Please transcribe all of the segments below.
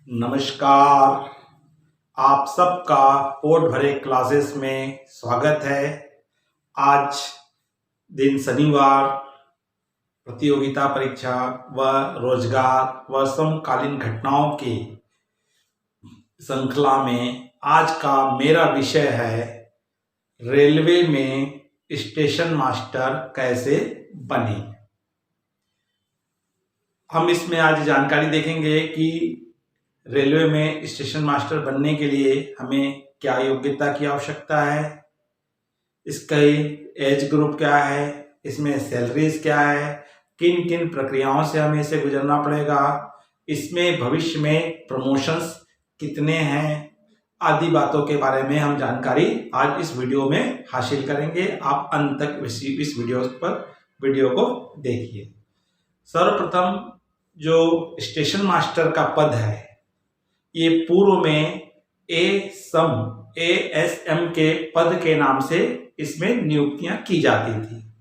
नमस्कार। आप सबका पोट भरे क्लासेस में स्वागत है। आज दिन शनिवार, प्रतियोगिता परीक्षा व रोजगार व समकालीन घटनाओं की श्रृंखला में आज का मेरा विषय है रेलवे में स्टेशन मास्टर कैसे बने। हम इसमें आज जानकारी देखेंगे कि रेलवे में स्टेशन मास्टर बनने के लिए हमें क्या योग्यता की आवश्यकता है, इसका एज ग्रुप क्या है, इसमें सैलरीज क्या है, किन किन प्रक्रियाओं से हमें इसे गुजरना पड़ेगा, इसमें भविष्य में प्रमोशंस कितने हैं, आदि बातों के बारे में हम जानकारी आज इस वीडियो में हासिल करेंगे। आप अंत तक इस वीडियो को देखिए। सर्वप्रथम जो स्टेशन मास्टर का पद है, ये पूर्व में एएसएम के पद के नाम से इसमें नियुक्तियां की जाती थी।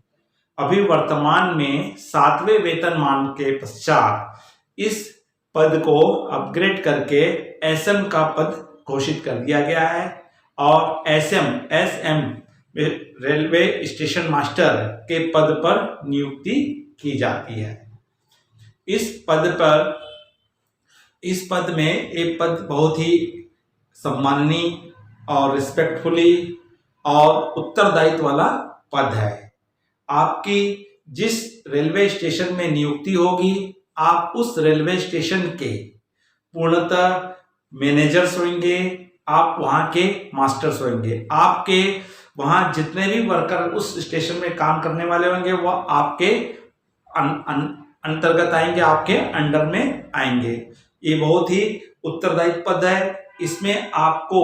अभी वर्तमान में 7वें वेतनमान के पश्चात इस पद को अपग्रेड करके एसएम का पद घोषित कर दिया गया है और एसएम रेलवे स्टेशन मास्टर के पद पर नियुक्ति की जाती है। इस पद में एक पद बहुत ही सम्माननीय और रिस्पेक्टफुली और उत्तरदायित्व वाला पद है। आपकी जिस रेलवे स्टेशन में नियुक्ति होगी, आप उस रेलवे स्टेशन के पूर्णतः मैनेजर्स होंगे, आप वहां के मास्टर्स होंगे। आपके वहां जितने भी वर्कर उस स्टेशन में काम करने वाले होंगे वो आपके अंतर्गत आएंगे, आपके अंडर में आएंगे। ये बहुत ही उत्तरदायी पद है। इसमें आपको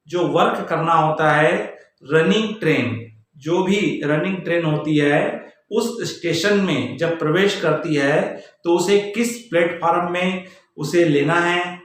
जो वर्क करना होता है, रनिंग ट्रेन, जो भी रनिंग ट्रेन होती है उस स्टेशन में जब प्रवेश करती है तो उसे किस प्लेटफॉर्म में उसे लेना है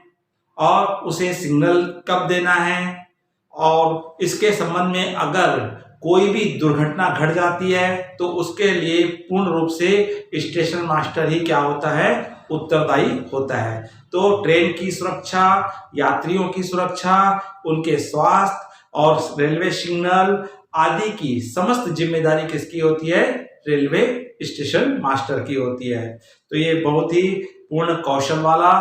और उसे सिग्नल कब देना है, और इसके संबंध में अगर कोई भी दुर्घटना घट जाती है तो उसके लिए पूर्ण रूप से स्टेशन मास्टर ही क्या होता है, उत्तरदायी होता है। तो ट्रेन की सुरक्षा, यात्रियों की सुरक्षा, उनके स्वास्थ्य और रेलवे सिग्नल आदि की समस्त जिम्मेदारी किसकी होती है, रेलवे स्टेशन मास्टर की होती है। तो ये बहुत ही पूर्ण कौशल वाला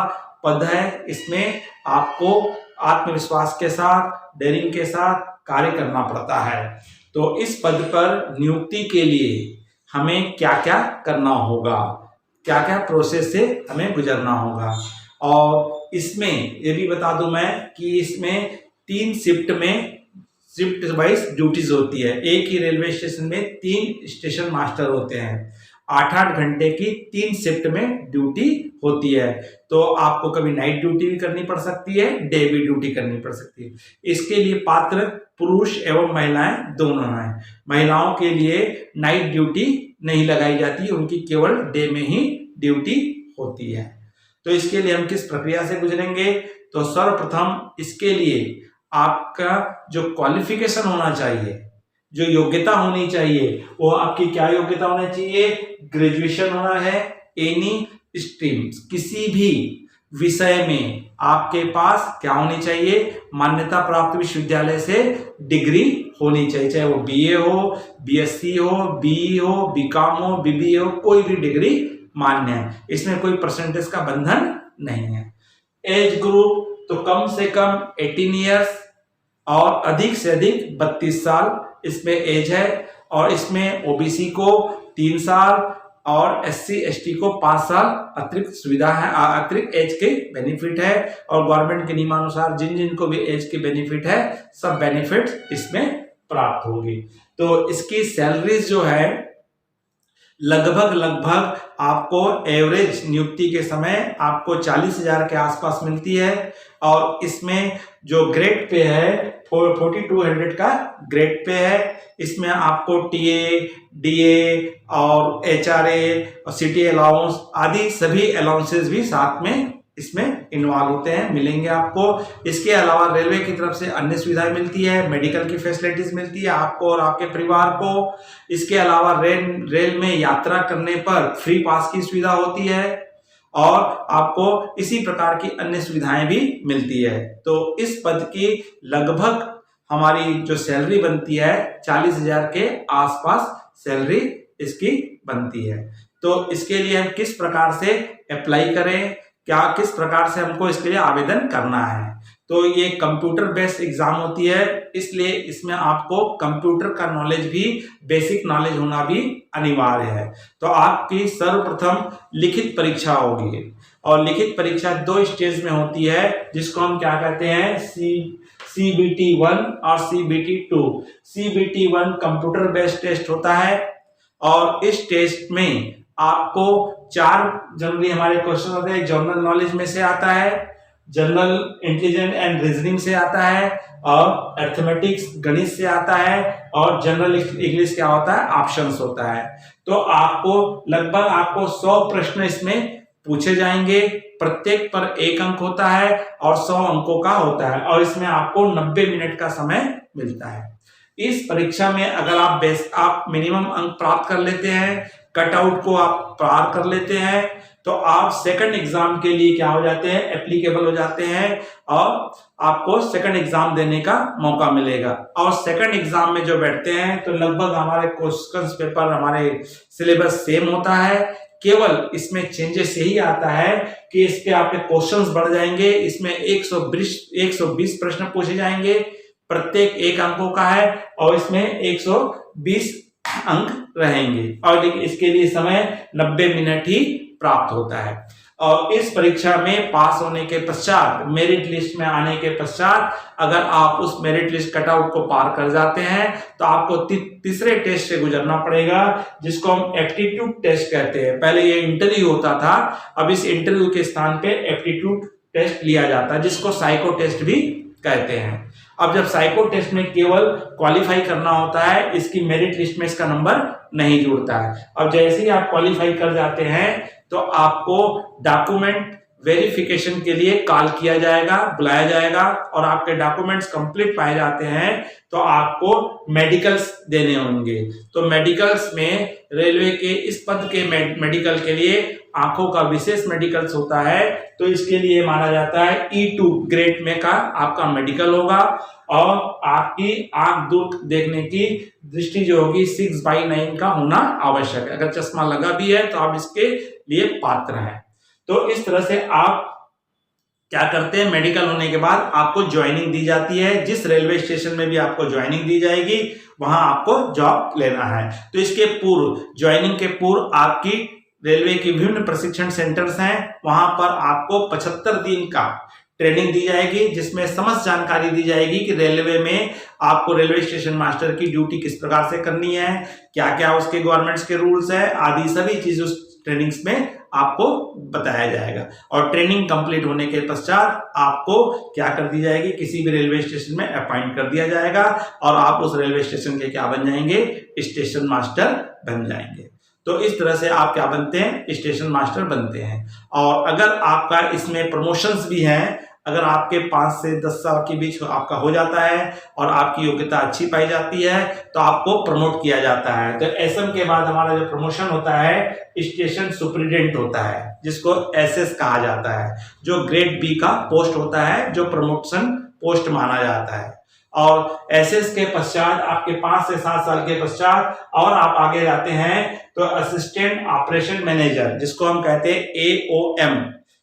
पद है। इसमें आपको आत्मविश्वास के साथ, डेयरिंग के साथ कार्य करना पड़ता है। तो इस पद पर नियुक्ति के लिए हमें क्या क्या करना होगा, क्या क्या प्रोसेस से हमें गुजरना होगा। और इसमें ये भी बता दूं मैं कि इसमें 3 शिफ्ट वाइज ड्यूटीज होती है। एक ही रेलवे स्टेशन में 3 स्टेशन मास्टर होते हैं। 8-8 घंटे की 3 शिफ्ट में ड्यूटी होती है। तो आपको कभी नाइट ड्यूटी भी करनी पड़ सकती है, डे भी ड्यूटी करनी पड़ सकती है। इसके लिए पात्र पुरुष एवं महिलाएं दोनों हैं। महिलाओं के लिए नाइट ड्यूटी नहीं लगाई जाती है, उनकी केवल डे में ही ड्यूटी होती है। तो इसके लिए हम किस प्रक्रिया से गुजरेंगे, तो सर्वप्रथम इसके लिए आपका जो क्वालिफिकेशन होना चाहिए, जो योग्यता होनी चाहिए, वो आपकी क्या योग्यता होनी चाहिए, ग्रेजुएशन होना है। एनी स्ट्रीम, किसी भी विषय में आपके पास क्या होनी चाहिए, मान्यता प्राप्त विश्वविद्यालय से डिग्री होनी चाहिए, चाहे वो बीए हो, बीएससी हो, बीई हो, बीकॉम हो, बीबीए हो, कोई भी डिग्री मान्य है। इसमें कोई परसेंटेज का बंधन नहीं है। एज ग्रुप तो कम से कम 18 ईयर्स और अधिक से अधिक 32 साल इसमें एज है। और इसमें ओबीसी को 3 साल और एससी एसटी को 5 साल अतिरिक्त सुविधा है, अतिरिक्त एज के बेनिफिट है। और गवर्नमेंट के नियमानुसार जिन जिनको भी एज के बेनिफिट है, सब बेनिफिट इसमें प्राप्त होगी। तो इसकी सैलरीज जो है लगभग आपको एवरेज नियुक्ति के समय आपको 40,000 के आसपास मिलती है। और इसमें जो ग्रेड पे है 4200 का ग्रेड पे है। इसमें आपको टीए, डीए और एचआरए और सिटी अलाउंस आदि सभी अलाउंसेस भी साथ में इसमें इन्वॉल्व होते हैं, मिलेंगे आपको। इसके अलावा रेलवे की तरफ से अन्य सुविधाएं मिलती है, मेडिकल की फैसिलिटीज मिलती है आपको और आपके परिवार को। इसके अलावा रेल में यात्रा करने पर फ्री पास की सुविधा होती है। और आपको इसी प्रकार की अन्य सुविधाएं भी मिलती है। तो इस पद की लगभग हमारी जो सैलरी बनती है 40,000 के आसपास सैलरी इसकी बनती है। तो इसके लिए हम किस प्रकार से अप्लाई करें, क्या किस प्रकार से हमको इसके लिए आवेदन करना है। तो ये कंप्यूटर बेस्ड एग्जाम होती है, इसलिए इसमें आपको कंप्यूटर का नॉलेज भी, बेसिक नॉलेज होना भी अनिवार्य है। तो आपकी सर्वप्रथम लिखित परीक्षा होगी और लिखित परीक्षा 2 स्टेज में होती है, जिसको हम क्या कहते हैं, CBT 1 और CBT 2। CBT 1 computer based test होता है और इस टेस्ट में आपको 4 जनरली हमारे क्वेश्चन होते हैं। जनरल नॉलेज में से आता है, जनरल इंटेलिजेंस एंड रीजनिंग से आता है, और अर्थमेटिक्स गणित से आता है, और जनरल इंग्लिश क्या होता है, ऑप्शंस होता है। तो आपको लगभग 100 प्रश्न इसमें पूछे जाएंगे, प्रत्येक पर 1 अंक होता है और 100 अंकों का होता है, और इसमें आपको 90 मिनट का समय मिलता है। इस परीक्षा में अगर आप मिनिमम अंक प्राप्त कर लेते हैं, कटआउट को आप पार कर लेते हैं, तो आप सेकंड एग्जाम के लिए क्या हो जाते हैं, एप्लीकेबल हो जाते हैं, और आपको सेकंड एग्जाम देने का मौका मिलेगा। और सेकंड एग्जाम में जो बैठते हैं तो लगभग हमारे क्वेश्चंस पेपर, हमारे सिलेबस सेम होता है, केवल इसमें चेंजेस यही आता है कि इसके आपके क्वेश्चंस बढ़ जाएंगे। इसमें 120 प्रश्न पूछे जाएंगे, प्रत्येक 1 अंकों का है, और इसमें 120 अंक रहेंगे, और इसके लिए समय 90 मिनट ही प्राप्त होता है। और इस परीक्षा में पास होने के पश्चात, मेरिट लिस्ट में आने के पश्चात, अगर आप उस मेरिट लिस्ट कटआउट को पार कर जाते हैं तो आपको तीसरे टेस्ट से गुजरना पड़ेगा, जिसको हम एप्टीट्यूड टेस्ट कहते हैं। पहले ये इंटरव्यू होता था, अब इस इंटरव्यू के स्थान पे एप्टीट्यूड टेस्ट लिया जाता है, जिसको साइको टेस्ट भी कहते हैं। अब जब साइको टेस्ट में केवल क्वालिफाई करना होता है, इसकी मेरिट लिस्ट में इसका नंबर नहीं जुड़ता है। अब जैसे ही आप क्वालिफाई कर जाते हैं तो आपको डॉक्यूमेंट वेरिफिकेशन के लिए कॉल किया जाएगा, बुलाया जाएगा, और आपके डॉक्यूमेंट्स कंप्लीट पाए जाते हैं तो आपको मेडिकल्स देने होंगे। तो मेडिकल्स में रेलवे के इस पद के मेडिकल के लिए आंखों का विशेष मेडिकल्स होता है, तो इसके लिए माना जाता है E2 ग्रेड में का आपका मेडिकल होगा, और आपकी आंख दूर देखने की दृष्टि जो होगी 6/9 का होना आवश्यक है। अगर चश्मा लगा भी है तो आप इसके लिए पात्र हैं। तो इस तरह से आप क्या करते हैं, मेडिकल होने के बाद आपको ज्वाइनिंग दी जाती है। जिस रेलवे स्टेशन में भी आपको ज्वाइनिंग दी जाएगी वहां आपको जॉब लेना है। तो इसके पूर्व, ज्वाइनिंग के पूर्व आपकी रेलवे की विभिन्न प्रशिक्षण सेंटर्स हैं, वहां पर आपको 75 दिन का ट्रेनिंग दी जाएगी, जिसमें समस्त जानकारी दी जाएगी कि रेलवे में आपको रेलवे स्टेशन मास्टर की ड्यूटी किस प्रकार से करनी है, क्या क्या उसके गवर्नमेंट्स के रूल्स है, आदि सभी चीज उस ट्रेनिंग्स में आपको बताया जाएगा। और ट्रेनिंग कंप्लीट होने के पश्चात आपको क्या कर दी जाएगी, किसी भी रेलवे स्टेशन में अपॉइंट कर दिया जाएगा, और आप उस रेलवे स्टेशन के क्या बन जाएंगे, स्टेशन मास्टर बन जाएंगे। तो इस तरह से आप क्या बनते हैं, स्टेशन मास्टर बनते हैं। और अगर आपका इसमें प्रमोशंस भी हैं, अगर आपके 5 से 10 साल के बीच आपका हो जाता है और आपकी योग्यता अच्छी पाई जाती है तो आपको प्रमोट किया जाता है। तो एसएम के बाद हमारा जो प्रमोशन होता है स्टेशन सुपरिटेंडेंट होता है, जिसको एसएस कहा जाता है, जो ग्रेड बी का पोस्ट होता है, जो प्रमोशन पोस्ट माना जाता है। और एसएस के पश्चात आपके 5 से 7 साल के पश्चात और आप आगे जाते हैं तो असिस्टेंट ऑपरेशन मैनेजर, जिसको हम कहते हैं AOM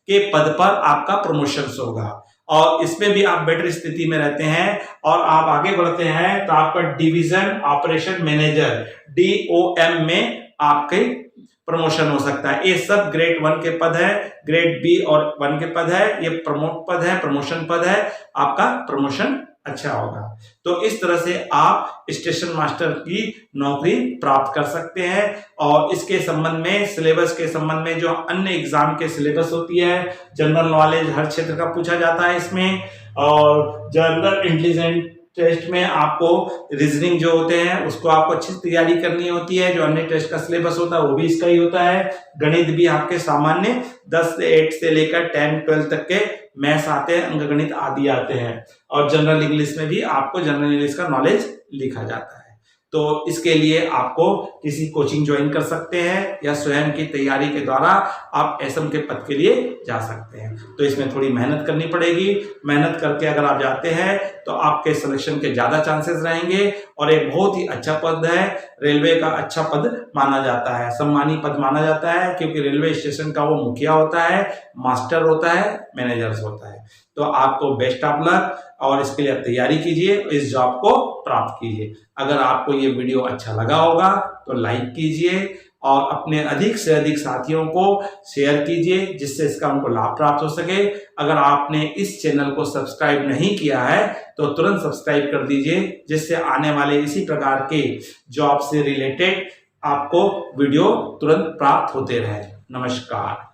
के पद पर आपका प्रमोशन होगा। और इसमें भी आप बेटर स्थिति में रहते हैं और आप आगे बढ़ते हैं तो आपका डिवीजन ऑपरेशन मैनेजर DOM में आपके प्रमोशन हो सकता है। ये सब ग्रेड 1 के पद है, ग्रेड बी और 1 के पद है, ये प्रमोट पद है, प्रमोशन पद है, आपका प्रमोशन अच्छा होगा। तो इस तरह से आप स्टेशन मास्टर की नौकरी प्राप्त कर सकते हैं। और इसके संबंध में, सिलेबस के संबंध में, जो अन्य एग्जाम के सिलेबस होती है, जनरल नॉलेज हर क्षेत्र का पूछा जाता है इसमें, और जनरल इंटेलिजेंस टेस्ट में आपको रीजनिंग जो होते हैं उसको आपको अच्छी तैयारी करनी होती है। जो अन्य टेस्ट का सिलेबस होता है वो भी इसका ही होता है। गणित भी आपके सामान्य 10 से 8 से लेकर 10, 12 तक के मैथ्स आते हैं, अंकगणित आदि आते हैं। और जनरल इंग्लिश में भी आपको जनरल इंग्लिश का नॉलेज लिखा जाता है। तो इसके लिए आपको किसी कोचिंग ज्वाइन कर सकते हैं या स्वयं की तैयारी के द्वारा आप एसएम के पद के लिए जा सकते हैं। तो इसमें थोड़ी मेहनत करनी पड़ेगी। मेहनत करके अगर आप जाते हैं तो आपके सिलेक्शन के ज्यादा चांसेस रहेंगे और एक बहुत ही अच्छा पद है, रेलवे का अच्छा पद माना जाता है, सम्मानी पद माना जाता है, क्योंकि रेलवे स्टेशन का वो मुखिया होता है, मास्टर होता है, मैनेजर्स होता है। तो आपको बेस्ट ऑफ लक और इसके लिए तैयारी कीजिए, इस जॉब को प्राप्त कीजिए। अगर आपको ये वीडियो अच्छा लगा होगा तो लाइक कीजिए और अपने अधिक से अधिक साथियों को शेयर कीजिए, जिससे इसका उनको लाभ प्राप्त हो सके। अगर आपने इस चैनल को सब्सक्राइब नहीं किया है तो तुरंत सब्सक्राइब कर दीजिए, जिससे आने वाले इसी प्रकार के जॉब से रिलेटेड आपको वीडियो तुरंत प्राप्त होते रहे। नमस्कार।